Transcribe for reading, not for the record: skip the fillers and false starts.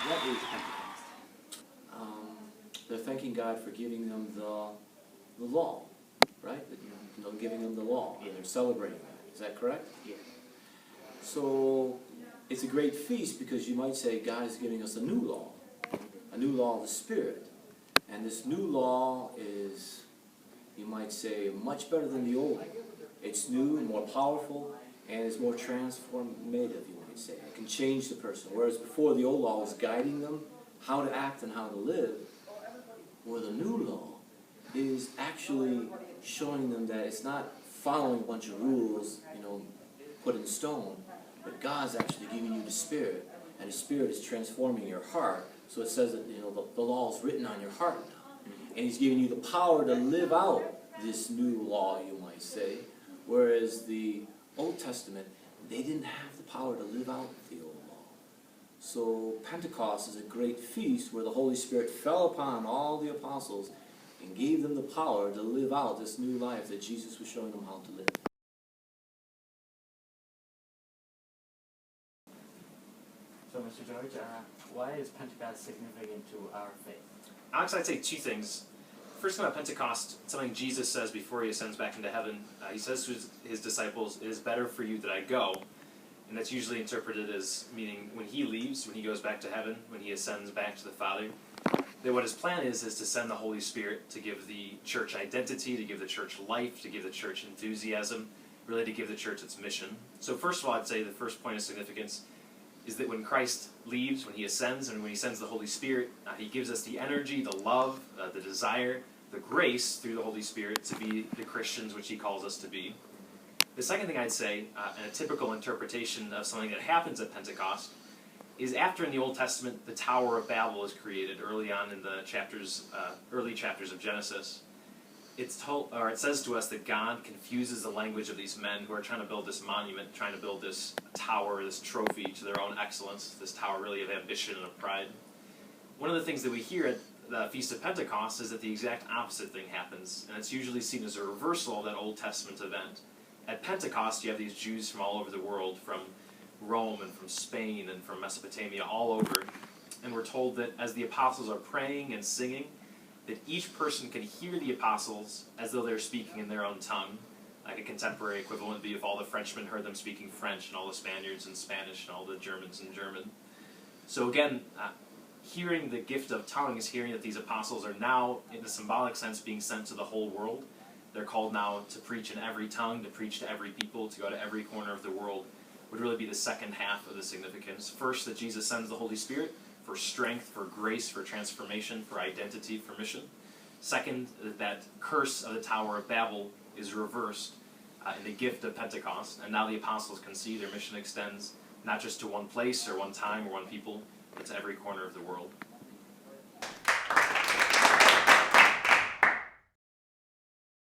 What is Pentecost? They're thanking God for giving them the law, right? Giving them the law. Yeah. And they're celebrating that. Is that correct? Yeah. So it's a great feast because you might say God is giving us a new law of the Spirit. And this new law is, you might say, much better than the old one. It's new, more powerful, and it's more transformative, you might say. It can change the person. Whereas before, the old law was guiding them how to act and how to live, where the new law is actually showing them that it's not following a bunch of rules, put in stone, but God's actually giving you the Spirit, and the Spirit is transforming your heart. So it says that the law is written on your heart now, and He's giving you the power to live out this new law, you might say. Whereas the Old Testament, they didn't have the power to live out the old law. So Pentecost is a great feast where the Holy Spirit fell upon all the apostles and gave them the power to live out this new life that Jesus was showing them how to live. So, Mr. George, why is Pentecost significant to our faith? Alex, I'd say two things. First thing about Pentecost, something Jesus says before He ascends back into heaven. He says to His disciples, "It is better for you that I go." And that's usually interpreted as meaning when He leaves, when He goes back to heaven, when He ascends back to the Father, that what His plan is to send the Holy Spirit to give the church identity, to give the church life, to give the church enthusiasm, really to give the church its mission. So first of all, I'd say the first point of significance is that when Christ leaves, when He ascends, and when He sends the Holy Spirit, He gives us the energy, the love, the desire, the grace through the Holy Spirit to be the Christians which He calls us to be. The second thing I'd say, and a typical interpretation of something that happens at Pentecost, is after in the Old Testament the Tower of Babel is created early on in the early chapters of Genesis. It says to us that God confuses the language of these men who are trying to build this monument, trying to build this tower, this trophy to their own excellence, this tower really of ambition and of pride. One of the things that we hear at the Feast of Pentecost is that the exact opposite thing happens, and it's usually seen as a reversal of that Old Testament event. At Pentecost, you have these Jews from all over the world, from Rome and from Spain and from Mesopotamia, all over, and we're told that as the apostles are praying and singing, that each person can hear the apostles as though they're speaking in their own tongue. Like a contemporary equivalent would be if all the Frenchmen heard them speaking French and all the Spaniards in Spanish and all the Germans in German. So again, hearing the gift of tongues, hearing that these apostles are now, in a symbolic sense, being sent to the whole world. They're called now to preach in every tongue, to preach to every people, to go to every corner of the world, would really be the second half of the significance. First, that Jesus sends the Holy Spirit for strength, for grace, for transformation, for identity, for mission. Second, that curse of the Tower of Babel is reversed in the gift of Pentecost, and now the apostles can see their mission extends not just to one place or one time or one people, but to every corner of the world.